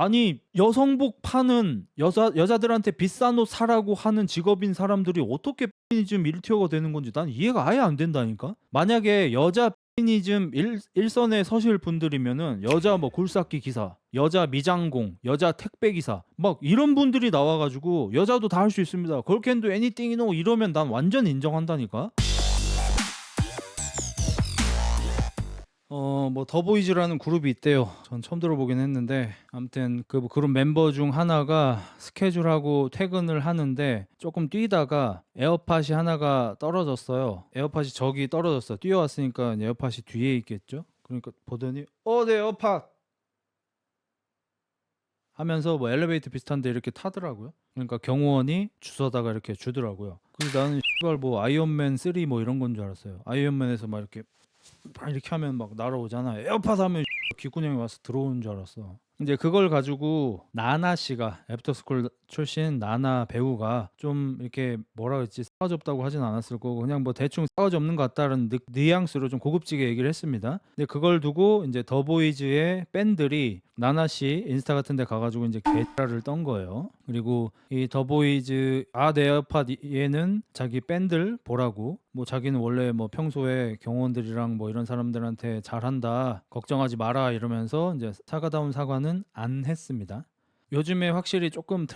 아니 여성복 파는 여자들한테 비싼 옷 사라고 하는 직업인 사람들이 어떻게 페미니즘 1티어가 되는 건지 난 이해가 아예 안 된다니까. 만약에 여자 페미니즘 일선에 서실 분들이면은 여자 뭐 굴삭기 기사, 여자 미장공, 여자 택배 기사 막 이런 분들이 나와 가지고 여자도 다 할 수 있습니다. Girl can do anything, you know, 이러면 난 완전 인정한다니까. 뭐 더보이즈라는 그룹이 있대요. 전 처음 들어보긴 했는데 아무튼 그 그룹 멤버 중 하나가 스케줄하고 퇴근을 하는데 조금 뛰다가 에어팟이 하나가 떨어졌어요. 에어팟이 저기 떨어졌어. 뛰어왔으니까 에어팟이 뒤에 있겠죠. 그러니까 보더니 네 에어팟 하면서 뭐 엘리베이터 비슷한데 이렇게 타더라고요. 그러니까 경호원이 주워다가 이렇게 주더라고요. 그래서 나는 씨발 뭐 아이언맨 3 뭐 이런 건 줄 알았어요. 아이언맨에서 막 이렇게 하면 막 날아오잖아. 에어팟 하면 귓구녕에 와서 들어오는 줄 알았어. 이제 그걸 가지고 나나 씨가 애프터스쿨 출신 나나 배우가 좀 이렇게 뭐라 그랬지, 싸가지 없다고 하진 않았을 거고 그냥 뭐 대충 싸가지 없는 것 같다는 뉘앙스로 좀 고급지게 얘기를 했습니다. 근데 그걸 두고 이제 더보이즈의 팬들이 나나 씨 인스타 같은 데 가가지고 이제 개라를 떤 거예요. 그리고 이 더보이즈 내 에어팟 얘는 자기 팬들 보라고, 뭐 자기는 원래 뭐 평소에 경호원들이랑 뭐 이런 사람들한테 잘한다, 걱정하지 마라 이러면서 이제 사과다운 사과는 안 했습니다. 요즘에 확실히 조금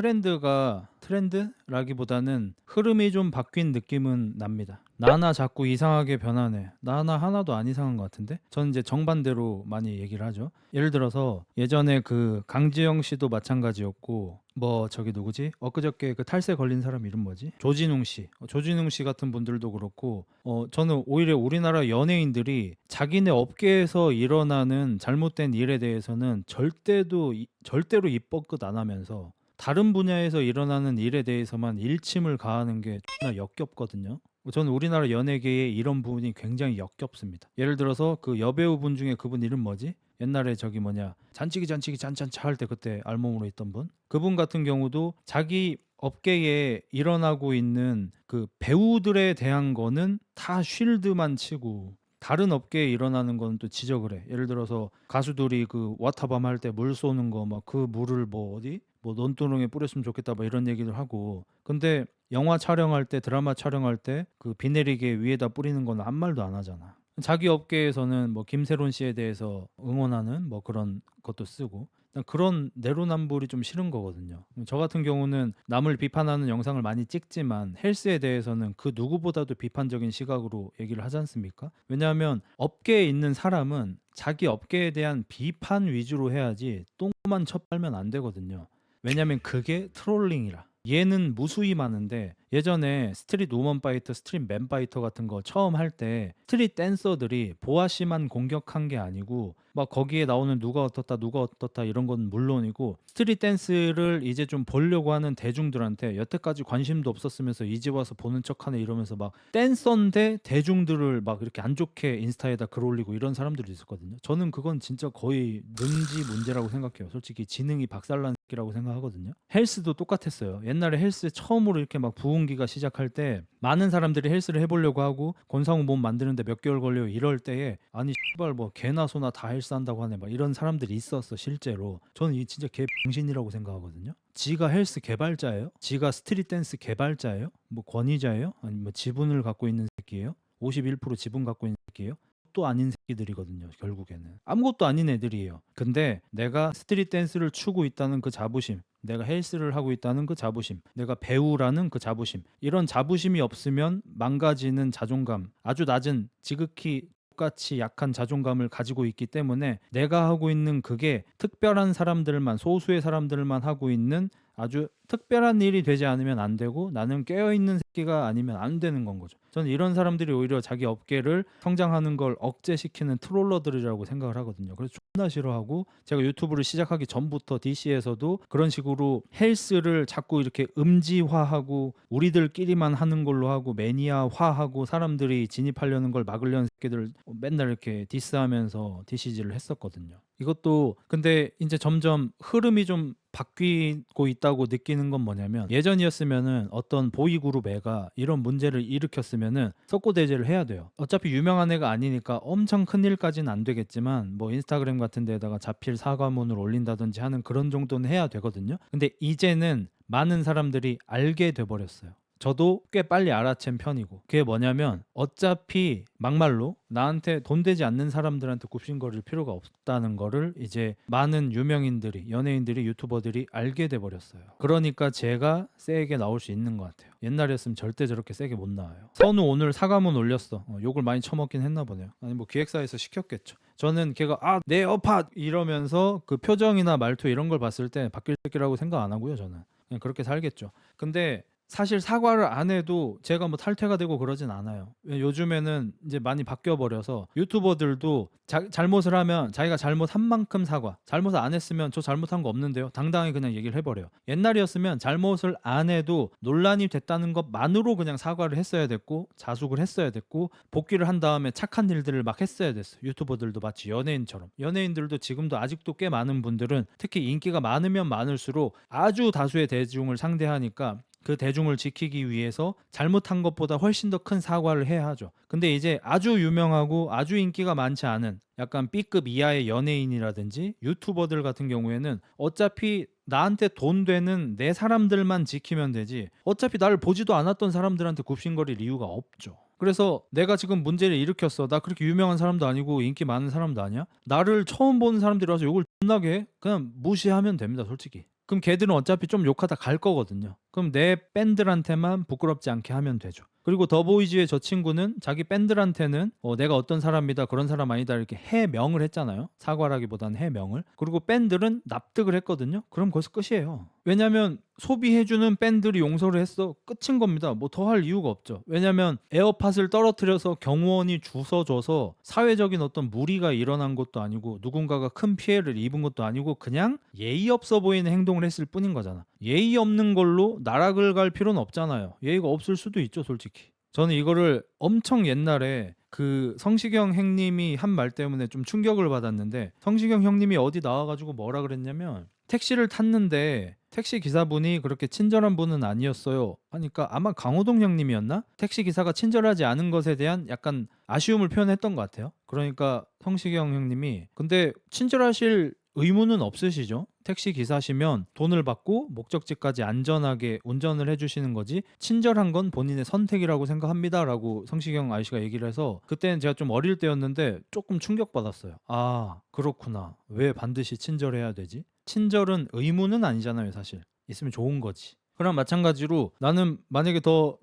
트렌드라기보다는 흐름이 좀 바뀐 느낌은 납니다. 나나 자꾸 이상하게 변하네. 나나 하나도 안 이상한 것 같은데? 저는 이제 정반대로 많이 얘기를 하죠. 예를 들어서 예전에 그 강지영 씨도 마찬가지였고, 뭐 저기 누구지? 엊그저께 그 탈세 걸린 사람 이름 뭐지? 조진웅 씨. 조진웅 씨 같은 분들도 그렇고, 저는 오히려 우리나라 연예인들이 자기네 업계에서 일어나는 잘못된 일에 대해서는 절대로 입 뻗긋 안 하면서 다른 분야에서 일어나는 일에 대해서만 일침을 가하는 게 존나 역겹거든요. 저는 우리나라 연예계에 이런 부분이 굉장히 역겹습니다. 예를 들어서 그 여배우분 중에 그분 이름 뭐지? 옛날에 저기 뭐냐, 잔치기 짠짠차 할 때 그때 알몸으로 있던 분, 그분 같은 경우도 자기 업계에 일어나고 있는 그 배우들에 대한 거는 다 쉴드만 치고 다른 업계에 일어나는 건 또 지적을 해. 예를 들어서 가수들이 그 와타밤 할 때 물 쏘는 거 막 그 물을 뭐 어디 뭐 논두렁에 뿌렸으면 좋겠다 막 이런 얘기를 하고, 근데 영화 촬영할 때 드라마 촬영할 때 그 비 내리게 위에다 뿌리는 건 아무 말도 안 하잖아. 자기 업계에서는 뭐 김세론 씨에 대해서 응원하는 뭐 그런 것도 쓰고, 난 그런 내로남불이 좀 싫은 거거든요. 저 같은 경우는 남을 비판하는 영상을 많이 찍지만 헬스에 대해서는 그 누구보다도 비판적인 시각으로 얘기를 하지 않습니까? 왜냐하면 업계에 있는 사람은 자기 업계에 대한 비판 위주로 해야지 똥만 쳐빨면 안 되거든요. 왜냐면 그게 트롤링이라. 얘는 무수히 많은데 예전에 스트릿 우먼 파이터, 스트릿 맨 파이터 같은 거 처음 할 때 스트릿 댄서들이 보아 씨만 공격한 게 아니고 막 거기에 나오는 누가 어떻다 이런 건 물론이고, 스트릿 댄스를 이제 좀 보려고 하는 대중들한테 여태까지 관심도 없었으면서 이제 와서 보는 척하네 이러면서 막 댄서인데 대중들을 막 이렇게 안 좋게 인스타에다 글 올리고 이런 사람들이 있었거든요. 저는 그건 진짜 거의 능지 문제라고 생각해요. 솔직히 지능이 박살난 새끼라고 생각하거든요. 헬스도 똑같았어요. 옛날에 헬스 처음으로 이렇게 막 부흥기가 시작할 때 많은 사람들이 헬스를 해보려고 하고 권상우 몸 만드는데 몇 개월 걸려 이럴 때에 아니 씨발 뭐 개나 소나 다 헬스한다고 하네 막 이런 사람들이 있었어 실제로. 저는 이 진짜 개 병신이라고 생각하거든요. 지가 헬스 개발자예요? 지가 스트릿 댄스 개발자예요? 뭐 권위자예요? 아니 뭐 지분을 갖고 있는 새끼예요? 51% 지분 갖고 있는 새끼예요? 또 아닌 새끼들이거든요. 결국에는 아무것도 아닌 애들이에요. 근데 내가 스트릿 댄스를 추고 있다는 그 자부심, 내가 헬스를 하고 있다는 그 자부심, 내가 배우라는 그 자부심, 이런 자부심이 없으면 망가지는 자존감, 아주 낮은 지극히 똑같이 약한 자존감을 가지고 있기 때문에 내가 하고 있는 그게 특별한 사람들만, 소수의 사람들만 하고 있는 아주 특별한 일이 되지 않으면 안 되고 나는 깨어있는 새끼가 아니면 안 되는 건 거죠. 저는 이런 사람들이 오히려 자기 업계를 성장하는 걸 억제시키는 트롤러들이라고 생각을 하거든요. 그래서 존나 싫어하고, 제가 유튜브를 시작하기 전부터 DC에서도 그런 식으로 헬스를 자꾸 이렇게 음지화하고 우리들끼리만 하는 걸로 하고 매니아화하고 사람들이 진입하려는 걸 막으려는 새끼들 맨날 이렇게 디스하면서 DC질을 했었거든요. 이것도 근데 이제 점점 흐름이 좀 바뀌고 있다고 느끼는 건 뭐냐면, 예전이었으면은 어떤 보이그룹 애가 이런 문제를 일으켰으면은 석고대죄를 해야 돼요. 어차피 유명한 애가 아니니까 엄청 큰 일까지는 안 되겠지만 뭐 인스타그램 같은 데다가 자필 사과문을 올린다든지 하는 그런 정도는 해야 되거든요. 근데 이제는 많은 사람들이 알게 돼 버렸어요. 저도 꽤 빨리 알아챈 편이고, 그게 뭐냐면 어차피 막말로 나한테 돈 되지 않는 사람들한테 굽신거릴 필요가 없다는 거를 이제 많은 유명인들이, 연예인들이, 유튜버들이 알게 돼 버렸어요. 그러니까 제가 세게 나올 수 있는 것 같아요. 옛날이었으면 절대 저렇게 세게 못 나와요. 선우 오늘 사과문 올렸어. 욕을 많이 처먹긴 했나 보네요. 아니 뭐 기획사에서 시켰겠죠. 저는 걔가 내 어팟 이러면서 그 표정이나 말투 이런 걸 봤을 때 바뀔 새끼라고 생각 안 하고요. 저는 그냥 그렇게 살겠죠. 근데 사실 사과를 안 해도 제가 뭐 탈퇴가 되고 그러진 않아요. 요즘에는 이제 많이 바뀌어 버려서 유튜버들도 잘못을 하면 자기가 잘못한 만큼 사과, 잘못을 안 했으면 저 잘못한 거 없는데요, 당당히 그냥 얘기를 해버려요. 옛날이었으면 잘못을 안 해도 논란이 됐다는 것만으로 그냥 사과를 했어야 됐고 자숙을 했어야 됐고 복귀를 한 다음에 착한 일들을 막 했어야 됐어요. 유튜버들도 마치 연예인처럼. 연예인들도 지금도 아직도 꽤 많은 분들은 특히 인기가 많으면 많을수록 아주 다수의 대중을 상대하니까 그 대중을 지키기 위해서 잘못한 것보다 훨씬 더 큰 사과를 해야 하죠. 근데 이제 아주 유명하고 아주 인기가 많지 않은 약간 B급 이하의 연예인이라든지 유튜버들 같은 경우에는 어차피 나한테 돈 되는 내 사람들만 지키면 되지 어차피 나를 보지도 않았던 사람들한테 굽신거릴 이유가 없죠. 그래서 내가 지금 문제를 일으켰어. 나 그렇게 유명한 사람도 아니고 인기 많은 사람도 아니야. 나를 처음 보는 사람들이 와서 욕을 존나게 해? 그냥 무시하면 됩니다, 솔직히. 그럼 걔들은 어차피 좀 욕하다 갈 거거든요. 그럼 내 팬들한테만 부끄럽지 않게 하면 되죠. 그리고 더보이즈의 저 친구는 자기 팬들한테는 내가 어떤 사람이다, 그런 사람 아니다 이렇게 해명을 했잖아요. 사과라기보다는 해명을. 그리고 팬들은 납득을 했거든요. 그럼 거기서 끝이에요. 왜냐면 소비해주는 팬들이 용서를 했어. 끝인 겁니다. 뭐 더 할 이유가 없죠. 왜냐면 에어팟을 떨어뜨려서 경호원이 주워줘서 사회적인 어떤 무리가 일어난 것도 아니고 누군가가 큰 피해를 입은 것도 아니고 그냥 예의 없어 보이는 행동을 했을 뿐인 거잖아. 예의 없는 걸로 나락을 갈 필요는 없잖아요. 예의가 없을 수도 있죠, 솔직히. 저는 이거를 엄청 옛날에 그 성시경 형님이 한 말 때문에 좀 충격을 받았는데, 성시경 형님이 어디 나와가지고 뭐라 그랬냐면 택시를 탔는데 택시 기사분이 그렇게 친절한 분은 아니었어요 하니까, 아마 강호동 형님이었나? 택시 기사가 친절하지 않은 것에 대한 약간 아쉬움을 표현했던 것 같아요. 그러니까 성시경 형님이 근데 친절하실 의무는 없으시죠? 택시 기사시면 돈을 받고 목적지까지 안전하게 운전을 해주시는 거지 친절한 건 본인의 선택이라고 생각합니다 라고 성시경 아저씨가 얘기를 해서, 그때는 제가 좀 어릴 때였는데 조금 충격받았어요. 아 그렇구나, 왜 반드시 친절해야 되지? 친절은 의무는 아니잖아요. 사실 있으면 좋은 거지. 그랑 마찬가지로 나는 만약에 더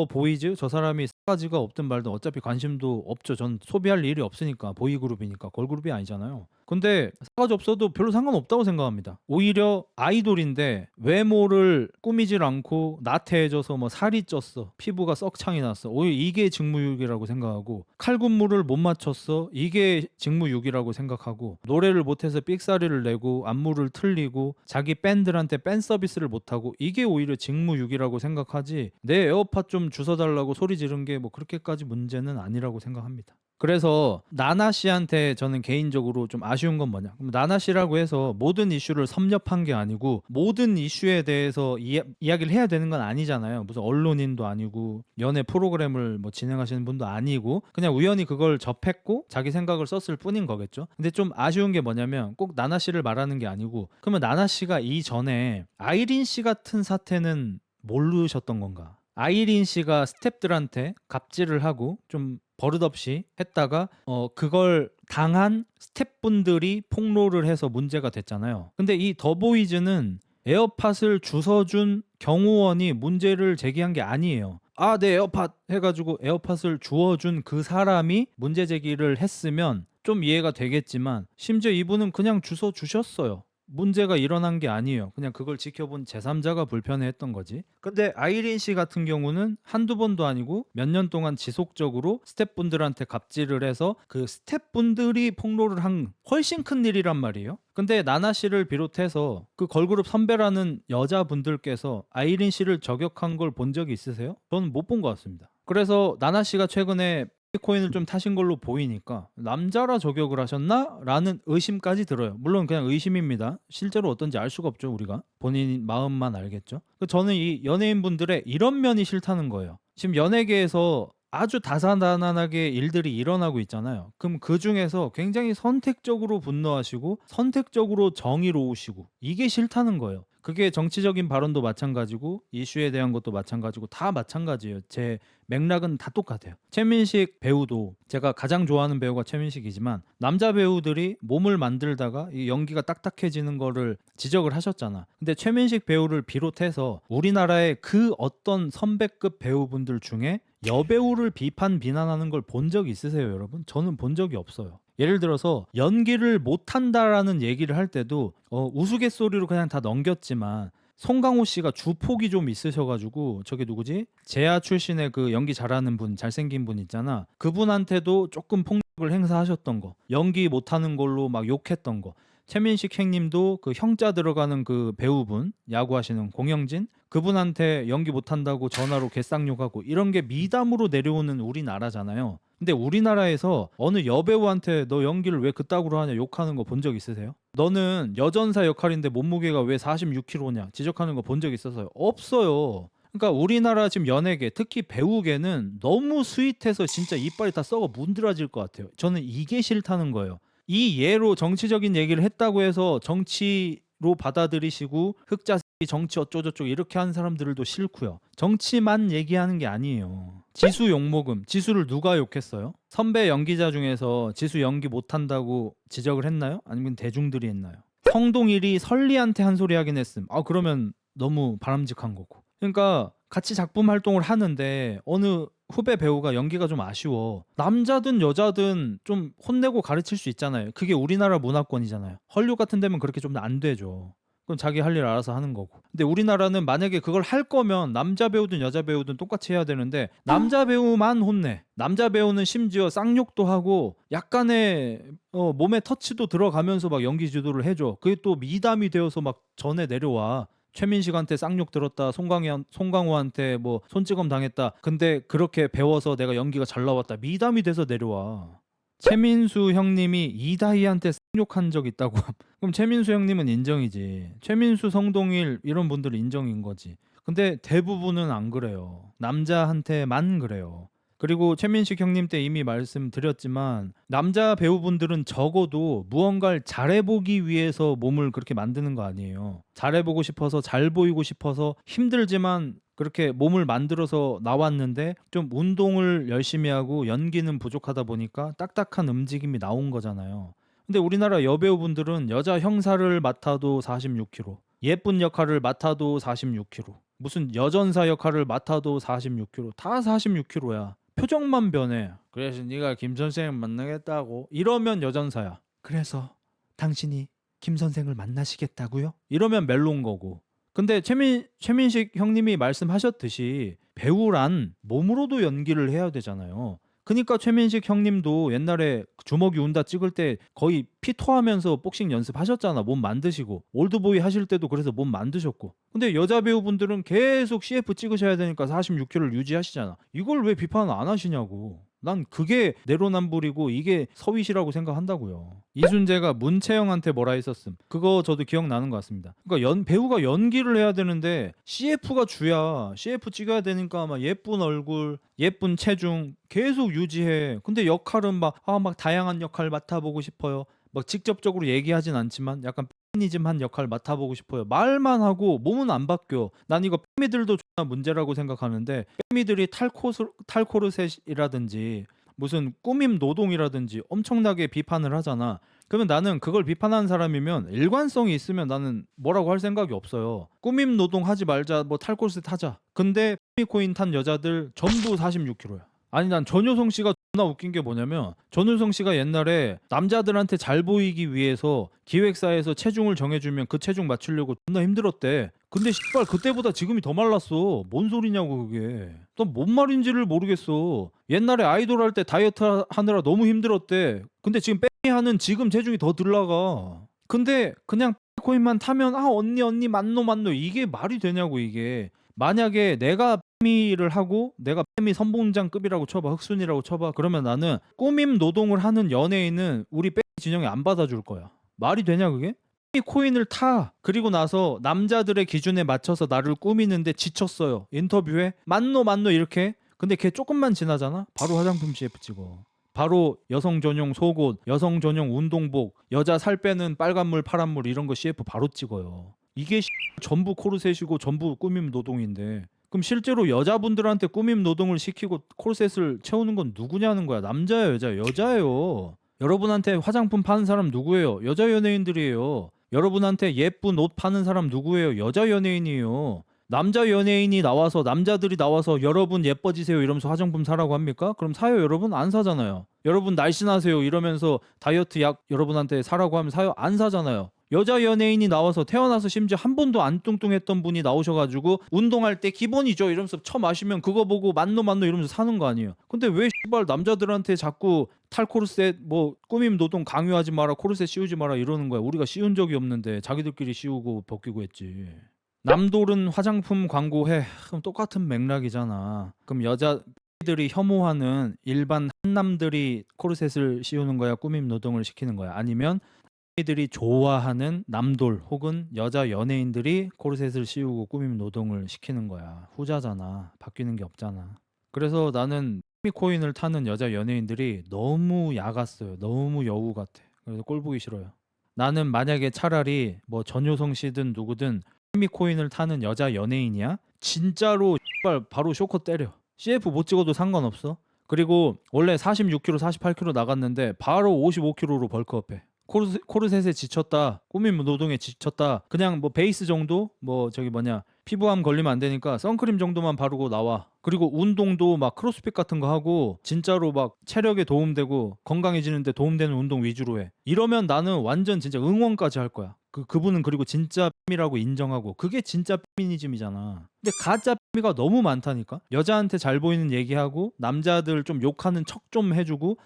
보이즈 저 사람이 싸가지가 없든 말든 어차피 관심도 없죠. 전 소비할 일이 없으니까. 보이그룹이니까 걸그룹이 아니잖아요. 근데 싸가지 없어도 별로 상관없다고 생각합니다. 오히려 아이돌인데 외모를 꾸미질 않고 나태해져서 뭐 살이 쪘어, 피부가 썩창이 났어, 오히려 이게 직무유기라고 생각하고, 칼군무를 못 맞췄어, 이게 직무유기라고 생각하고, 노래를 못해서 삑사리를 내고 안무를 틀리고 자기 팬들한테 팬 서비스를 못하고, 이게 오히려 직무유기라고 생각하지 내 에어팟 좀 주워달라고 소리 지른 게 뭐 그렇게까지 문제는 아니라고 생각합니다. 그래서 나나 씨한테 저는 개인적으로 좀 아쉬운 건 뭐냐, 그럼 나나 씨라고 해서 모든 이슈를 섭렵한 게 아니고 모든 이슈에 대해서 이야기를 해야 되는 건 아니잖아요. 무슨 언론인도 아니고 연예 프로그램을 뭐 진행하시는 분도 아니고 그냥 우연히 그걸 접했고 자기 생각을 썼을 뿐인 거겠죠. 근데 좀 아쉬운 게 뭐냐면 꼭 나나 씨를 말하는 게 아니고, 그러면 나나 씨가 이전에 아이린 씨 같은 사태는 모르셨던 건가? 아이린 씨가 스태프들한테 갑질을 하고 좀 버릇없이 했다가 그걸 당한 스태프분들이 폭로를 해서 문제가 됐잖아요. 근데 이 더보이즈는 에어팟을 주워준 경호원이 문제를 제기한 게 아니에요. 내 에어팟 해가지고 에어팟을 주워준 그 사람이 문제 제기를 했으면 좀 이해가 되겠지만, 심지어 이분은 그냥 주워 주셨어요. 문제가 일어난 게 아니에요. 그냥 그걸 지켜본 제3자가 불편해했던 거지. 근데 아이린 씨 같은 경우는 한두 번도 아니고 몇 년 동안 지속적으로 스태프분들한테 갑질을 해서 그 스태프분들이 폭로를 한 훨씬 큰 일이란 말이에요. 근데 나나 씨를 비롯해서 그 걸그룹 선배라는 여자분들께서 아이린 씨를 저격한 걸 본 적이 있으세요? 저는 못 본 것 같습니다. 그래서 나나 씨가 최근에 코인을 좀 타신 걸로 보이니까 '남자라 저격을 하셨나?'라는 의심까지 들어요. 물론 그냥 의심입니다. 실제로 어떤지 알 수가 없죠 우리가. 본인 마음만 알겠죠. 저는 이 연예인분들의 이런 면이 싫다는 거예요. 지금 연예계에서 아주 다사다난하게 일들이 일어나고 있잖아요. 그럼 그중에서 굉장히 선택적으로 분노하시고 선택적으로 정의로우시고 이게 싫다는 거예요. 그게 정치적인 발언도 마찬가지고 이슈에 대한 것도 마찬가지고 다 마찬가지예요. 제 맥락은 다 똑같아요. 최민식 배우도 제가 가장 좋아하는 배우가 최민식이지만 남자 배우들이 몸을 만들다가 이 연기가 딱딱해지는 거를 지적을 하셨잖아. 근데 최민식 배우를 비롯해서 우리나라의 그 어떤 선배급 배우분들 중에 여배우를 비난하는 걸 본 적 있으세요, 여러분? 저는 본 적이 없어요. 예를 들어서 연기를 못한다라는 얘기를 할 때도 우스갯소리로 그냥 다 넘겼지만 송강호 씨가 주폭이 좀 있으셔가지고 저게 누구지? 제아 출신의 그 연기 잘하는 분, 잘생긴 분 있잖아. 그분한테도 조금 폭력을 행사하셨던 거, 연기 못하는 걸로 막 욕했던 거. 최민식 형님도 그 형자 들어가는 그 배우분, 야구하시는 공영진, 그분한테 연기 못한다고 전화로 개쌍욕하고 이런 게 미담으로 내려오는 우리나라잖아요. 근데 우리나라에서 어느 여배우한테 너 연기를 왜 그따구로 하냐 욕하는 거 본 적 있으세요? 너는 여전사 역할인데 몸무게가 왜 46kg냐 지적하는 거 본 적 있어서요? 없어요. 그러니까 우리나라 지금 연예계 특히 배우계는 너무 스윗해서 진짜 이빨이 다 썩어 문드러질 것 같아요. 저는 이게 싫다는 거예요. 이 예로 정치적인 얘기를 했다고 해서 정치로 받아들이시고 흑자 정치 어쩌고저쩌고 이렇게 하는 사람들도 싫고요. 정치만 얘기하는 게 아니에요. 지수 욕먹음. 지수를 누가 욕했어요? 선배 연기자 중에서 지수 연기 못한다고 지적을 했나요? 아니면 대중들이 했나요? 성동일이 설리한테 한 소리 하긴 했음. 그러면 너무 바람직한 거고. 그러니까 같이 작품 활동을 하는데 어느 후배 배우가 연기가 좀 아쉬워. 남자든 여자든 좀 혼내고 가르칠 수 있잖아요. 그게 우리나라 문화권이잖아요. 헐리우드 같은 데면 그렇게 좀 안 되죠. 그럼 자기 할 일 알아서 하는 거고. 근데 우리나라는 만약에 그걸 할 거면 남자 배우든 여자 배우든 똑같이 해야 되는데 남자 배우만 혼내. 남자 배우는 심지어 쌍욕도 하고 약간의 몸에 터치도 들어가면서 막 연기 지도를 해줘. 그게 또 미담이 되어서 막 전에 내려와. 최민식한테 쌍욕 들었다. 송강호한테 뭐 손찌검 당했다. 근데 그렇게 배워서 내가 연기가 잘 나왔다. 미담이 돼서 내려와. 최민수 형님이 이다희한테 쌍욕한 적 있다고. 그럼 최민수 형님은 인정이지. 최민수, 성동일 이런 분들은 인정인 거지. 근데 대부분은 안 그래요. 남자한테만 그래요. 그리고 최민식 형님 때 이미 말씀드렸지만 남자 배우분들은 적어도 무언가를 잘해보기 위해서 몸을 그렇게 만드는 거 아니에요. 잘해보고 싶어서 잘 보이고 싶어서 힘들지만 그렇게 몸을 만들어서 나왔는데 좀 운동을 열심히 하고 연기는 부족하다 보니까 딱딱한 움직임이 나온 거잖아요. 근데 우리나라 여배우분들은 여자 형사를 맡아도 46kg, 예쁜 역할을 맡아도 46kg, 무슨 여전사 역할을 맡아도 46kg, 다 46kg야. 표정만 변해. 그래서 네가 김 선생을 만나겠다고 이러면 여전사야. 그래서 당신이 김 선생을 만나시겠다고요? 이러면 멜로인 거고. 근데 최민식 형님이 말씀하셨듯이 배우란 몸으로도 연기를 해야 되잖아요. 그러니까 최민식 형님도 옛날에 주먹이 운다 찍을 때 거의 피 토하면서 복싱 연습하셨잖아. 몸 만드시고 올드보이 하실 때도 그래서 몸 만드셨고. 근데 여자 배우분들은 계속 CF 찍으셔야 되니까 46kg를 유지하시잖아. 이걸 왜 비판 안 하시냐고. 난 그게 내로남불이고 이게 서윗이라고 생각한다고요. 이순재가 문채영한테 뭐라 했었음. 그거 저도 기억나는 것 같습니다. 그러니까 배우가 연기를 해야 되는데 CF가 주야. CF 찍어야 되니까 막 예쁜 얼굴, 예쁜 체중 계속 유지해. 근데 역할은 막 다양한 역할 맡아보고 싶어요. 막 직접적으로 얘기하진 않지만 약간 페미니즘한 역할 맡아보고 싶어요. 말만 하고 몸은 안 바뀌어. 난 이거 페미들도 존나 문제라고 생각하는데 페미들이 탈코르셋이라든지 무슨 꾸밈 노동이라든지 엄청나게 비판을 하잖아. 그러면 나는 그걸 비판하는 사람이면 일관성이 있으면 나는 뭐라고 할 생각이 없어요. 꾸밈 노동 하지 말자, 뭐 탈코르셋 하자. 근데 페미코인 탄 여자들 전부 46kg야. 아니 난 전효성 씨가 존나 웃긴 게 뭐냐면 전효성 씨가 옛날에 남자들한테 잘 보이기 위해서 기획사에서 체중을 정해주면 그 체중 맞추려고 존나 힘들었대. 근데 씨발 그때보다 지금이 더 말랐어. 뭔 소리냐고 그게. 난 뭔 말인지를 모르겠어. 옛날에 아이돌 할 때 다이어트 하느라 너무 힘들었대. 근데 지금 빼미 하는 지금 체중이 더 들나가. 근데 그냥 코인만 타면 언니 맞노 이게 말이 되냐고 이게. 만약에 내가 미를 하고 내가 미 선봉장급이라고 쳐봐, 흑순이라고 쳐봐. 그러면 나는 꾸밈 노동을 하는 연예인은 우리 진영에 안 받아줄 거야. 말이 되냐 그게? 이 코인을 타. 그리고 나서 남자들의 기준에 맞춰서 나를 꾸미는데 지쳤어요. 인터뷰에 만노 이렇게. 근데 걔 조금만 지나잖아. 바로 화장품 CF 찍어. 바로 여성 전용 속옷, 여성 전용 운동복, 여자 살 빼는 빨간물, 파란물 이런 거 CF 바로 찍어요. 이게 전부 코르셋이고 전부 꾸밈 노동인데 그럼 실제로 여자분들한테 꾸밈 노동을 시키고 코르셋을 채우는 건 누구냐는 거야. 남자예요, 여자예요? 여자예요. 여러분한테 화장품 파는 사람 누구예요? 여자 연예인들이에요. 여러분한테 예쁜 옷 파는 사람 누구예요? 여자 연예인이에요. 남자 연예인이 나와서 남자들이 나와서 여러분 예뻐지세요 이러면서 화장품 사라고 합니까? 그럼 사요 여러분? 안 사잖아요. 여러분 날씬하세요 이러면서 다이어트 약 여러분한테 사라고 하면 사요? 안 사잖아요. 여자 연예인이 나와서 태어나서 심지어 한 번도 안 뚱뚱했던 분이 나오셔가지고 운동할 때 기본이죠 이러면서 마시면 그거 보고 만노 이러면서 사는 거 아니에요. 근데 왜 씨발 남자들한테 자꾸 탈코르셋 뭐 꾸밈 노동 강요하지 마라 코르셋 씌우지 마라 이러는 거야. 우리가 씌운 적이 없는데 자기들끼리 씌우고 벗기고 했지. 남돌은 화장품 광고해. 그럼 똑같은 맥락이잖아. 그럼 여자들이 혐오하는 일반 한남들이 코르셋을 씌우는 거야 꾸밈 노동을 시키는 거야? 아니면 들이 좋아하는 남돌 혹은 여자 연예인들이 코르셋을 씌우고 꾸밈 노동을 시키는 거야. 후자잖아. 바뀌는 게 없잖아. 그래서 나는 코인을 타는 여자 연예인들이 너무 야갔어요. 너무 여우 같아. 그래서 꼴 보기 싫어요. 나는 만약에 차라리 뭐 전효성 씨든 누구든 코인을 타는 여자 연예인이야? 진짜로 바로 쇼커 때려. CF 못 찍어도 상관없어. 그리고 원래 46kg, 48kg 나갔는데 바로 55kg로 벌크업해. 코르셋에 지쳤다. 꾸밈 노동에 지쳤다. 그냥 뭐 베이스 정도? 뭐 저기 뭐냐 피부암 걸리면 안 되니까 선크림 정도만 바르고 나와. 그리고 운동도 막 크로스핏 같은 거 하고 진짜로 막 체력에 도움되고 건강해지는데 도움되는 운동 위주로 해. 이러면 나는 완전 진짜 응원까지 할 거야. 그분은 그리고 진짜 삐미라고 인정하고 그게 진짜 삐미니즘이잖아. 근데 가짜 삐미가 너무 많다니까. 여자한테 잘 보이는 얘기하고 남자들 좀 욕하는 척 좀 해주고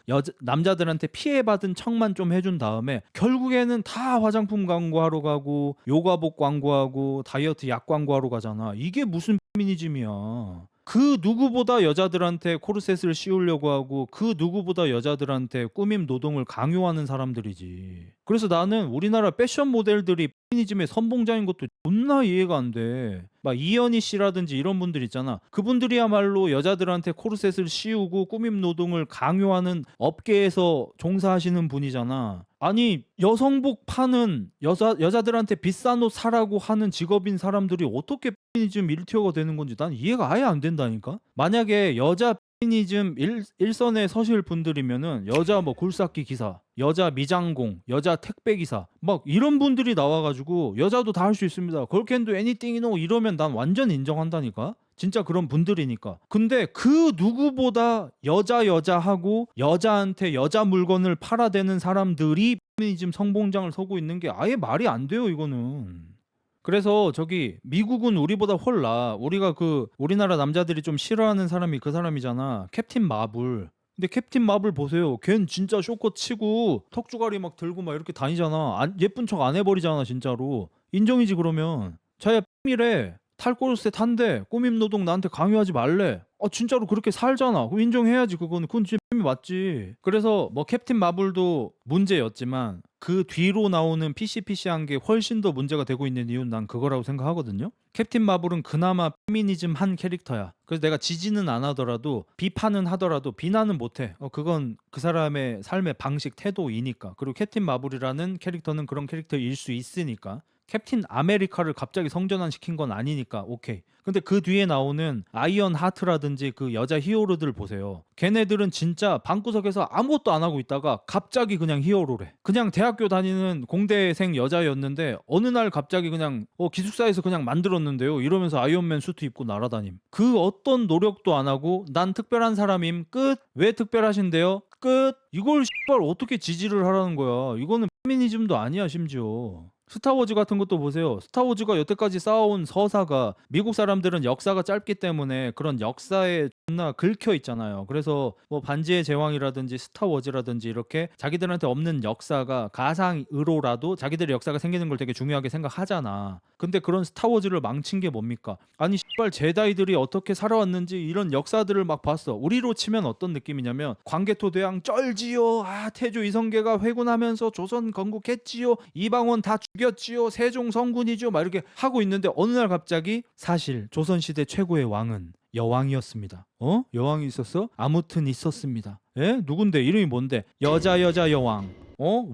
남자들한테 피해받은 척만 좀 해준 다음에 결국에는 다 화장품 광고하러 가고 요가복 광고하고 다이어트 약 광고하러 가잖아. 이게 무슨 삐미니즘이야. 그 누구보다 여자들한테 코르셋을 씌우려고 하고 그 누구보다 여자들한테 꾸밈 노동을 강요하는 사람들이지. 그래서 나는 우리나라 패션 모델들이 페미니즘의 선봉자인 것도 존나 이해가 안 돼. 막 이현희 씨라든지 이런 분들 있잖아. 그분들이야말로 여자들한테 코르셋을 씌우고 꾸밈 노동을 강요하는 업계에서 종사하시는 분이잖아. 아니 여성복 파는 여자들한테 비싼 옷 사라고 하는 직업인 사람들이 어떻게 페미니즘 1티어가 되는 건지 난 이해가 아예 안 된다니까. 만약에 여자 페미니즘 일선에 서실 분들이면은 여자 뭐 굴삭기 기사, 여자 미장공, 여자 택배 기사 막 이런 분들이 나와가지고 여자도 다 할 수 있습니다. Girl can do anything, you know 이러면 난 완전 인정한다니까. 진짜 그런 분들이니까. 근데 그 누구보다 여자하고 여자한테 여자 물건을 팔아대는 사람들이 페미니즘 성봉장을 서고 있는 게 아예 말이 안 돼요 이거는. 그래서 저기 미국은 우리보다 홀라. 우리가 우리나라 남자들이 좀 싫어하는 사람이 그 사람이잖아. 캡틴 마블. 근데 캡틴 마블 보세요. 걘 진짜 쇼컷 치고 턱주가리 막 들고 막 이렇게 다니잖아. 예쁜 척 안 해버리잖아 진짜로. 인정이지 그러면. 자야 삐미래. 탈코르셋 한대. 꾸밈 노동 나한테 강요하지 말래. 진짜로 그렇게 살잖아. 그럼 인정해야지 그건 진짜 삐미 맞지. 그래서 뭐 캡틴 마블도 문제였지만 그 뒤로 나오는 PC한 게 훨씬 더 문제가 되고 있는 이유는 난 그거라고 생각하거든요. 캡틴 마블은 그나마 페미니즘 한 캐릭터야. 그래서 내가 지지는 안 하더라도 비판은 하더라도 비난은 못해. 그건 그 사람의 삶의 방식 태도이니까. 그리고 캡틴 마블이라는 캐릭터는 그런 캐릭터일 수 있으니까. 캡틴 아메리카를 갑자기 성전환 시킨 건 아니니까 오케이. 근데 그 뒤에 나오는 아이언 하트라든지 그 여자 히어로들 보세요. 걔네들은 진짜 방구석에서 아무것도 안 하고 있다가 갑자기 그냥 히어로래. 그냥 대학교 다니는 공대생 여자였는데 어느 날 갑자기 그냥 기숙사에서 그냥 만들었는데요 이러면서 아이언맨 수트 입고 날아다님. 그 어떤 노력도 안 하고 난 특별한 사람임 끝. 왜 특별하신데요? 끝. 이걸 씨발 어떻게 지지를 하라는 거야. 이거는 페미니즘도 아니야 심지어. 스타워즈 같은 것도 보세요. 스타워즈가 여태까지 쌓아온 서사가 미국 사람들은 역사가 짧기 때문에 그런 역사의 존나 긁혀 있잖아요. 그래서 뭐 반지의 제왕이라든지 스타워즈라든지 이렇게 자기들한테 없는 역사가 가상으로라도 자기들의 역사가 생기는 걸 되게 중요하게 생각하잖아. 근데 그런 스타워즈를 망친 게 뭡니까? 아니 씨발 제다이들이 어떻게 살아왔는지 이런 역사들을 막 봤어. 우리로 치면 어떤 느낌이냐면 광개토대왕 쩔지요. 아 태조 이성계가 회군하면서 조선 건국했지요. 이방원 다 죽였지요. 세종 성군이죠. 막 이렇게 하고 있는데 어느 날 갑자기 사실 조선시대 최고의 왕은 여왕이었습니다. 여왕이 있었어? 아무튼 있었습니다. 예? 누군데? 이름이 뭔데? 여자 여왕.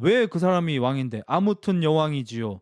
왜 그 사람이 왕인데? 아무튼 여왕이지요.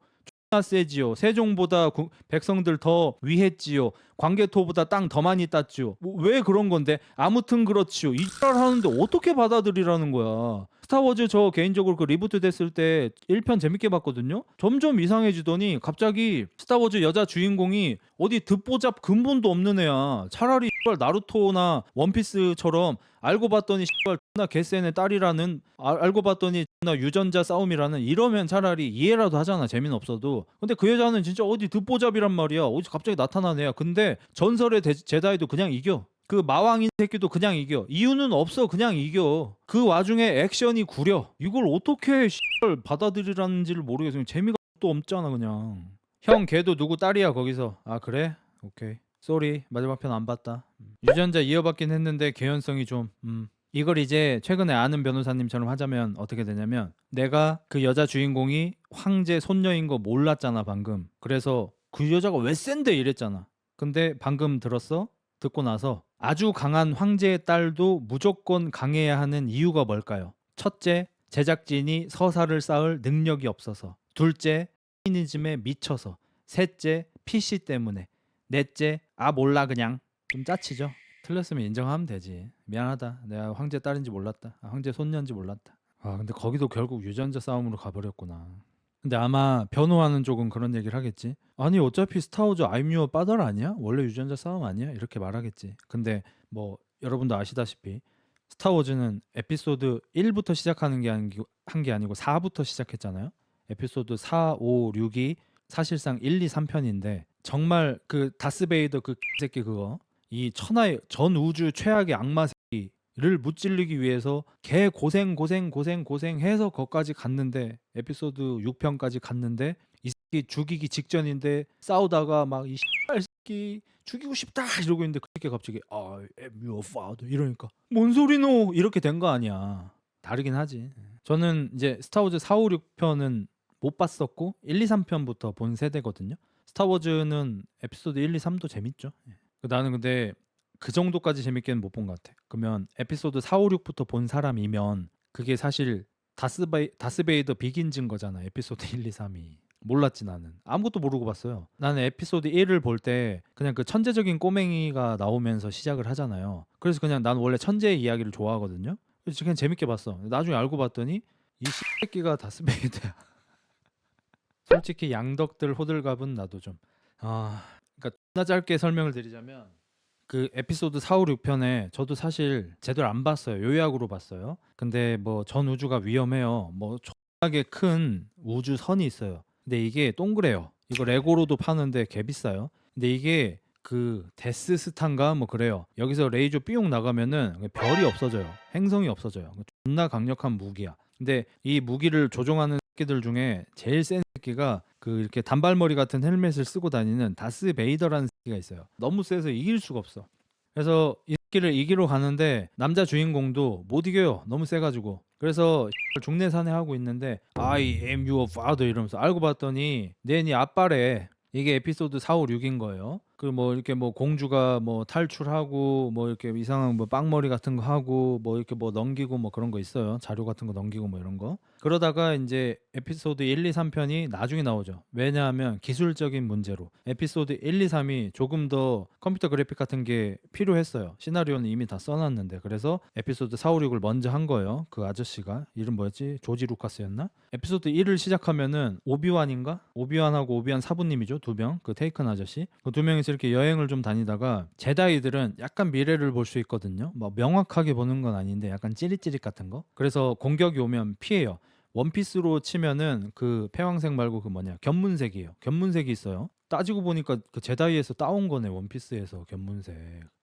존나 세지요. 세종보다 백성들 더 위했지요. 광개토보다 땅 더 많이 땄지요. 왜 그런 건데? 아무튼 그렇지요. 이말 하는데 어떻게 받아들이라는 거야? 스타워즈 저 개인적으로 그 리부트 됐을 때 1편 재밌게 봤거든요. 점점 이상해지더니 갑자기 스타워즈 여자 주인공이 어디 듣보잡 근본도 없는 애야. 차라리 나루토나 원피스처럼 알고 봤더니 존나 개센의 딸이라는 알고 봤더니 존나 유전자 싸움이라는 이러면 차라리 이해라도 하잖아. 재미는 없어도. 근데 그 여자는 진짜 어디 듣보잡이란 말이야. 어디 갑자기 나타난 애야. 근데 전설의 제다이도 그냥 이겨. 그 마왕인 새끼도 그냥 이겨. 이유는 없어. 그냥 이겨. 그 와중에 액션이 구려. 이걸 어떻게 받아들이라는지를 모르겠어. 재미가 또 없잖아 그냥. 형 걔도 누구 딸이야 거기서. 아 그래? 오케이. 쏘리 마지막 편 안 봤다. 유전자 이어받긴 했는데 개연성이 좀 이걸 이제 최근에 아는 변호사님처럼 하자면 어떻게 되냐면 내가 그 여자 주인공이 황제 손녀인 거 몰랐잖아 방금. 그래서 그 여자가 왜 센데 이랬잖아. 근데 방금 들었어? 듣고 나서 아주 강한 황제의 딸도 무조건 강해야 하는 이유가 뭘까요? 첫째, 제작진이 서사를 쌓을 능력이 없어서. 둘째, 페미니즘에 미쳐서. 셋째, PC 때문에. 넷째, 아 몰라 그냥. 좀 짜치죠? 틀렸으면 인정하면 되지. 미안하다. 내가 황제 딸인지 몰랐다. 황제 손녀인지 몰랐다. 아 근데 거기도 결국 유전자 싸움으로 가버렸구나. 근데 아마 변호하는 쪽은 그런 얘기를 하겠지. 아니 어차피 스타워즈 I'm your father 아니야? 원래 유전자 싸움 아니야? 이렇게 말하겠지. 근데 뭐 여러분도 아시다시피 스타워즈는 에피소드 1부터 시작하는 게 한 게 아니고 4부터 시작했잖아요. 에피소드 4, 5, 6이 사실상 1, 2, 3편인데 정말 그 다스베이더 그 새끼 그거 이 천하의 전 우주 최악의 악마 새끼를 무찔르기 위해서 개 고생해서 거기까지 갔는데 에피소드 6편까지 갔는데 이 새끼 죽이기 직전인데 싸우다가 막 이 씨발 새끼 죽이고 싶다 이러고 있는데 그 새끼 갑자기 I am your father 이러니까 뭔 소리노 이렇게 된 거 아니야. 다르긴 하지. 저는 이제 스타워즈 4, 5, 6편은 못 봤었고 1, 2, 3편부터 본 세대거든요. 스타워즈는 에피소드 1, 2, 3도 재밌죠. 나는 근데 그 정도까지 재밌게는 못 본 것 같아. 그러면 에피소드 4, 5, 6부터 본 사람이면 그게 사실 다스베이더 비긴즈인 거잖아. 에피소드 1, 2, 3이. 몰랐지 나는. 아무것도 모르고 봤어요. 나는 에피소드 1을 볼 때 그냥 그 천재적인 꼬맹이가 나오면서 시작을 하잖아요. 그래서 그냥 난 원래 천재의 이야기를 좋아하거든요. 그래서 그냥 재밌게 봤어. 나중에 알고 봤더니 이 새끼가 다스베이더야. 솔직히 양덕들 호들갑은 나도 좀 그러니까 존나 짧게 설명을 드리자면 그 에피소드 4, 5, 6편에 저도 사실 제대로 안 봤어요. 요약으로 봤어요. 근데 뭐 전 우주가 위험해요. 뭐 존나게 큰 우주선이 있어요. 근데 이게 동그래요. 이거 레고로도 파는데 개 비싸요. 근데 이게 그 데스스탄가 뭐 그래요. 여기서 레이저 삐용 나가면은 별이 없어져요. 행성이 없어져요. 존나 강력한 무기야. 근데 이 무기를 조종하는 새끼들 중에 제일 센 새끼가 그 이렇게 단발머리 같은 헬멧을 쓰고 다니는 다스 베이더라는 새끼가 있어요. 너무 세서 이길 수가 없어. 그래서 이 새끼를 이기러 가는데 남자 주인공도 못 이겨요. 너무 세가지고. 그래서 중내산에 하고 있는데 I am your father 이러면서 알고 봤더니 네 아빠래. 이게 에피소드 4, 5, 6인 거예요. 그 뭐 이렇게 뭐 공주가 뭐 탈출하고 뭐 이렇게 이상한 뭐 빵머리 같은 거 하고 뭐 이렇게 뭐 넘기고 뭐 그런 거 있어요. 자료 같은 거 넘기고 뭐 이런 거. 그러다가 이제 에피소드 1, 2, 3편이 나중에 나오죠. 왜냐하면 기술적인 문제로 에피소드 1, 2, 3이 조금 더 컴퓨터 그래픽 같은 게 필요했어요. 시나리오는 이미 다 써놨는데 그래서 에피소드 4, 5, 6을 먼저 한 거예요. 그 아저씨가 이름 뭐였지? 조지 루카스였나? 에피소드 1을 시작하면은 오비완인가? 오비완하고 오비완 사부님이죠. 두 명. 그 테이큰 아저씨. 그 두 명이서 이렇게 여행을 좀 다니다가 제다이들은 약간 미래를 볼 수 있거든요. 뭐 명확하게 보는 건 아닌데 약간 찌릿찌릿 같은 거. 그래서 공격이 오면 피해요. 원피스로 치면은 그 패왕색 말고 그 뭐냐 견문색이에요. 견문색이 있어요. 따지고 보니까 그 제다이에서 따온 거네 원피스에서 견문색.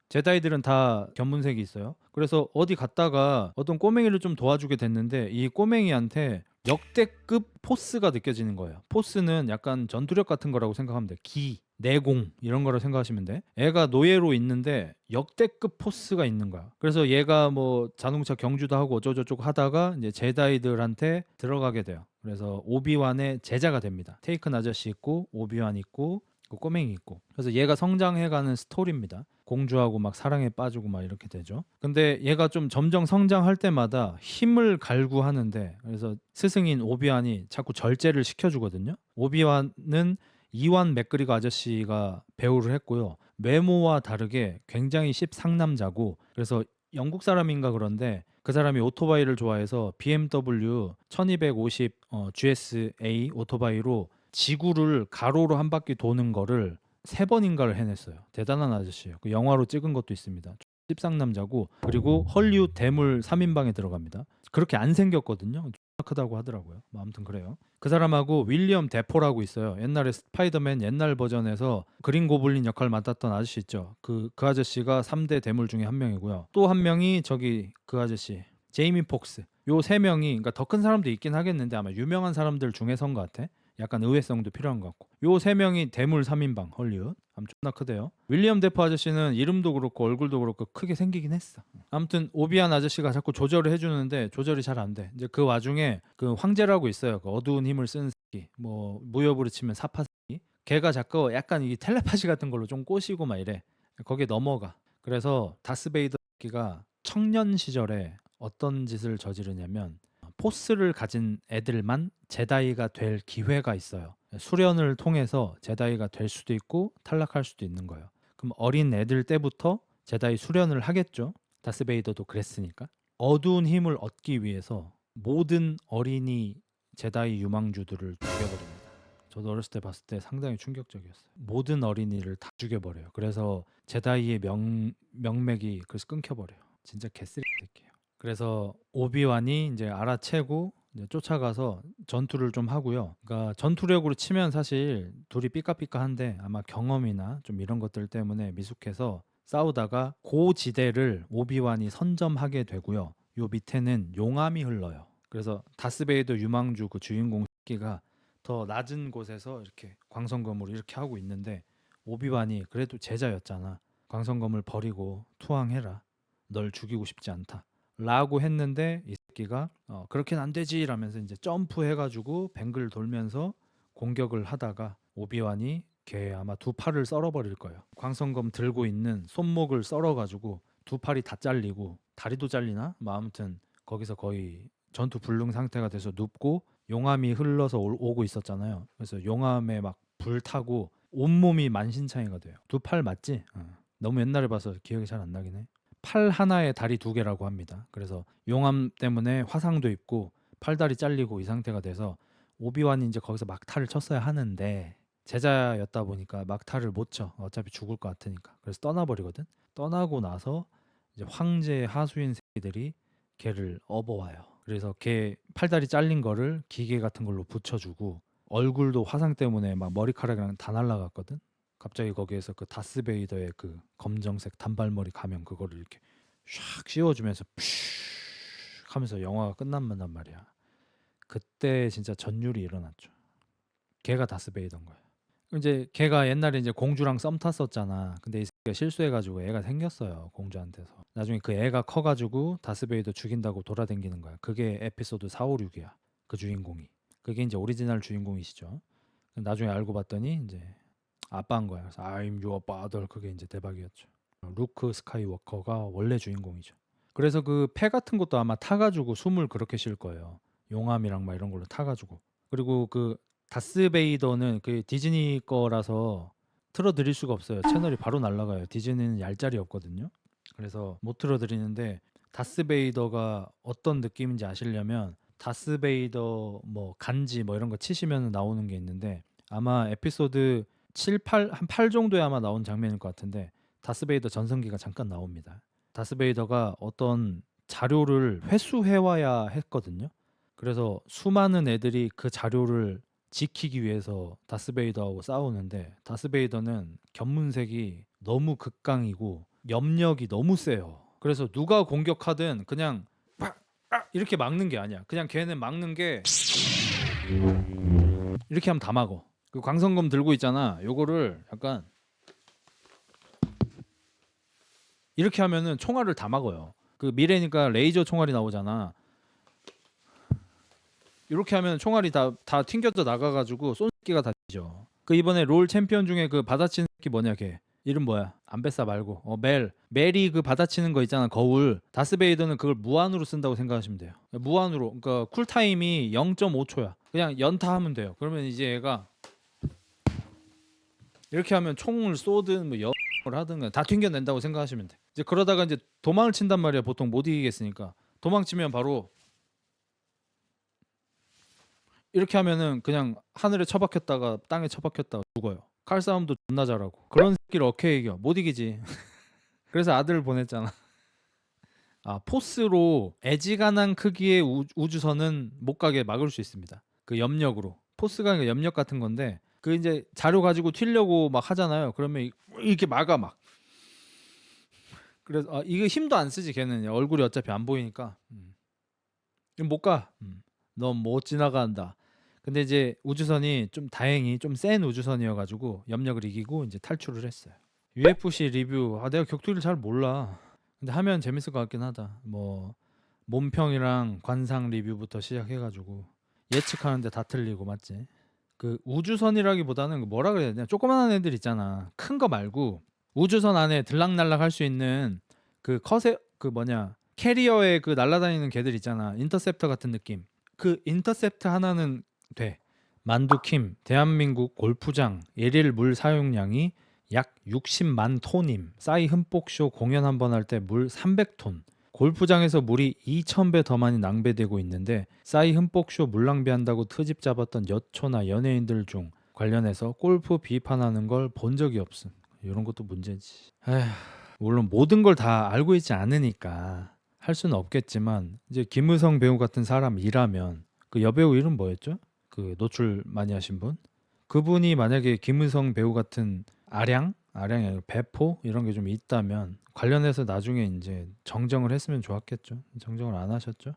제다이들은 다 견문색이 있어요. 그래서 어디 갔다가 어떤 꼬맹이를 좀 도와주게 됐는데 이 꼬맹이한테 역대급 포스가 느껴지는 거예요. 포스는 약간 전투력 같은 거라고 생각하면 돼. 기, 내공 이런 거라 생각하시면 돼. 애가 노예로 있는데 역대급 포스가 있는 거야. 그래서 얘가 뭐 자동차 경주도 하고 어쩌고저쩌고 하다가 이제 제다이들한테 들어가게 돼요. 그래서 오비완의 제자가 됩니다. 테이큰 아저씨 있고 오비완 있고 그 꼬맹이 있고. 그래서 얘가 성장해가는 스토리입니다. 공주하고 막 사랑에 빠지고 막 이렇게 되죠. 근데 얘가 좀 점점 성장할 때마다 힘을 갈구하는데, 그래서 스승인 오비완이 자꾸 절제를 시켜주거든요. 오비완은 이완 맥그리거 아저씨가 배우를 했고요. 외모와 다르게 굉장히 씹상남자고, 그래서 영국 사람인가 그런데 그 사람이 오토바이를 좋아해서 BMW 1250 GSA 오토바이로 지구를 가로로 한 바퀴 도는 거를 3번인가를 해냈어요. 대단한 아저씨예요. 그 영화로 찍은 것도 있습니다. 씹상남자고, 그리고 헐리우드 대물 3인방에 들어갑니다. 그렇게 안 생겼거든요. 존나 크다고 하더라고요. 뭐 아무튼 그래요. 그 사람하고 윌리엄 데포라고 있어요. 옛날에 스파이더맨 옛날 버전에서 그린 고블린 역할 맡았던 아저씨 있죠. 그 아저씨가 3대 대물 중에 한 명이고요. 또 한 명이 저기 그 아저씨 제이미 폭스. 요 3명이, 그러니까 더 큰 사람도 있긴 하겠는데 아마 유명한 사람들 중에서인 것 같아. 약간 의외성도 필요한 것 같고, 요 3명이 대물 3인방 헐리우드. 아무튼 존나 크대요. 윌리엄 데포 아저씨는 이름도 그렇고 얼굴도 그렇고 크게 생기긴 했어. 아무튼 오비안 아저씨가 자꾸 조절을 해주는데 조절이 잘 안 돼. 이제 그 와중에 그 황제라고 있어요. 그 어두운 힘을 쓰는 새끼, 뭐 무협으로 치면 사파 새끼. 걔가 자꾸 약간 이 텔레파시 같은 걸로 좀 꼬시고 막 이래. 거기에 넘어가. 그래서 다스베이더 새끼가 청년 시절에 어떤 짓을 저지르냐면, 포스를 가진 애들만 제다이가 될 기회가 있어요. 수련을 통해서 제다이가 될 수도 있고 탈락할 수도 있는 거예요. 그럼 어린 애들 때부터 제다이 수련을 하겠죠. 다스베이더도 그랬으니까. 어두운 힘을 얻기 위해서 모든 어린이 제다이 유망주들을 죽여버립니다. 저도 어렸을 때 봤을 때 상당히 충격적이었어요. 모든 어린이를 다 죽여버려요. 그래서 제다이의 명맥이 그래서 끊겨버려요. 진짜 개쓰레기 새끼예요. 그래서 오비완이 이제 알아채고 이제 쫓아가서 전투를 좀 하고요. 그러니까 전투력으로 치면 사실 둘이 삐까삐까한데 아마 경험이나 좀 이런 것들 때문에 미숙해서 싸우다가 고지대를 오비완이 선점하게 되고요. 요 밑에는 용암이 흘러요. 그래서 다스베이더 유망주 그 주인공 새끼가 더 낮은 곳에서 이렇게 광선검으로 이렇게 하고 있는데, 오비완이 그래도 제자였잖아. 광선검을 버리고 투항해라. 널 죽이고 싶지 않다. 라고 했는데 이 새끼가 그렇게는 안 되지 라면서 이제 점프해가지고 뱅글 돌면서 공격을 하다가 오비완이 걔 아마 두 팔을 썰어버릴 거예요. 광선검 들고 있는 손목을 썰어가지고 두 팔이 다 잘리고 다리도 잘리나? 뭐 아무튼 거기서 거의 전투 불능 상태가 돼서 눕고, 용암이 흘러서 오고 있었잖아요. 그래서 용암에 막 불타고 온몸이 만신창이가 돼요. 두 팔 맞지? 너무 옛날에 봐서 기억이 잘 안 나긴 해. 팔 하나에 다리 2개라고 합니다. 그래서 용암 때문에 화상도 입고 팔다리 잘리고 이 상태가 돼서 오비완이 이제 거기서 막타를 쳤어야 하는데 제자였다 보니까 막타를 못 쳐. 어차피 죽을 것 같으니까. 그래서 떠나버리거든. 떠나고 나서 이제 황제 하수인 새끼들이 걔를 업어와요. 그래서 걔 팔다리 잘린 거를 기계 같은 걸로 붙여주고, 얼굴도 화상 때문에 막 머리카락이랑 다 날라갔거든. 갑자기 거기에서 그 다스베이더의 그 검정색 단발머리 가면 그거를 이렇게 샥 씌워주면서 푸쉬 하면서 영화가 끝난단 말이야. 그때 진짜 전율이 일어났죠. 걔가 다스베이더인 거야. 이제 걔가 옛날에 이제 공주랑 썸 탔었잖아. 근데 이 새끼가 실수해가지고 애가 생겼어요, 공주한테서. 나중에 그 애가 커가지고 다스베이더 죽인다고 돌아다니는 거야. 그게 에피소드 4, 5, 6이야. 그 주인공이. 그게 이제 오리지널 주인공이시죠. 나중에 알고 봤더니 이제 아빠인 거야. 그래서 I'm your father. 그게 이제 대박이었죠. 루크 스카이워커가 원래 주인공이죠. 그래서 그 폐 같은 것도 아마 타가지고 숨을 그렇게 쉴 거예요. 용암이랑 막 이런 걸로 타가지고. 그리고 그 다스베이더는 그 디즈니 거라서 틀어드릴 수가 없어요. 채널이 바로 날라가요. 디즈니는 얄짤이 없거든요. 그래서 못 틀어드리는데, 다스베이더가 어떤 느낌인지 아시려면 다스베이더 뭐 간지 뭐 이런 거 치시면 나오는 게 있는데, 아마 에피소드 7, 8, 한 8 정도에 아마 나온 장면일 것 같은데 다스베이더 전성기가 잠깐 나옵니다. 다스베이더가 어떤 자료를 회수해 와야 했거든요. 그래서 수많은 애들이 그 자료를 지키기 위해서 다스베이더하고 싸우는데, 다스베이더는 견문색이 너무 극강이고 염력이 너무 세요. 그래서 누가 공격하든 그냥 팍! 이렇게 막는 게 아니야. 그냥 걔는 막는 게 이렇게 하면 다 막어. 그 광선검 들고 있잖아. 요거를 약간 이렇게 하면은 총알을 다 막어요. 그 미래니까 레이저 총알이 나오잖아. 이렇게 하면 총알이 다 튕겨져 나가가지고 쏜 새끼가 다 뒤져. 그 이번에 롤 챔피언 중에 그 받아치는 새끼 뭐냐 걔. 이름 뭐야? 안베사 말고 멜이 그 받아치는 거 있잖아. 거울. 다스베이더는 그걸 무한으로 쓴다고 생각하시면 돼요. 무한으로. 그러니까 쿨타임이 0.5초야. 그냥 연타하면 돼요. 그러면 이제 얘가 이렇게 하면 총을 쏘든 뭐 을 하든 다 튕겨낸다고 생각하시면 돼. 이제 그러다가 이제 도망을 친단 말이야. 보통 못 이기겠으니까. 도망치면 바로 이렇게 하면은 그냥 하늘에 처박혔다가 땅에 처박혔다가 죽어요. 칼싸움도 존나 잘하고. 그런 새끼를 어떻게 이겨? 못 이기지. 그래서 아들을 보냈잖아. 포스로 애지간한 크기의 우주선은 못 가게 막을 수 있습니다. 그 염력으로. 포스가 아니라 염력 같은 건데 그 이제 자료 가지고 튀려고 막 하잖아요. 그러면 이렇게 막아 막. 그래서 이거 힘도 안 쓰지 걔는. 얼굴이 어차피 안 보이니까. 못 가. 넌 못 지나간다. 근데 이제 우주선이 좀 다행히 좀 센 우주선이어가지고 염력을 이기고 이제 탈출을 했어요. UFC 리뷰. 내가 격투기를 잘 몰라. 근데 하면 재밌을 것 같긴 하다. 뭐 몸평이랑 관상 리뷰부터 시작해가지고 예측하는데 다 틀리고 맞지? 그 우주선이라기보다는 그 뭐라 그래야 되냐? 조그만한 애들 있잖아. 큰 거 말고 우주선 안에 들락날락 할 수 있는 그 컷에 그 뭐냐 캐리어에 그 날아다니는 개들 있잖아. 인터셉터 같은 느낌. 그 인터셉터 하나는 돼. 만두킴 대한민국 골프장 일일 물 사용량이 약 60만 톤임. 싸이 흠뻑쇼 공연 한 번 할 때 물 300톤. 골프장에서 물이 2,000배 더 많이 낭비되고 있는데 싸이 흠뻑쇼 물 낭비한다고 트집 잡았던 여초나 연예인들 중 관련해서 골프 비판하는 걸 본 적이 없음. 이런 것도 문제지. 에휴, 물론 모든 걸 다 알고 있지 않으니까 할 수는 없겠지만 이제 김의성 배우 같은 사람이라면 그 여배우 이름 뭐였죠? 그 노출 많이 하신 분? 그분이 만약에 김의성 배우 같은 아량이 아니라 배포 이런 게 좀 있다면 관련해서 나중에 이제 정정을 했으면 좋았겠죠. 정정을 안 하셨죠.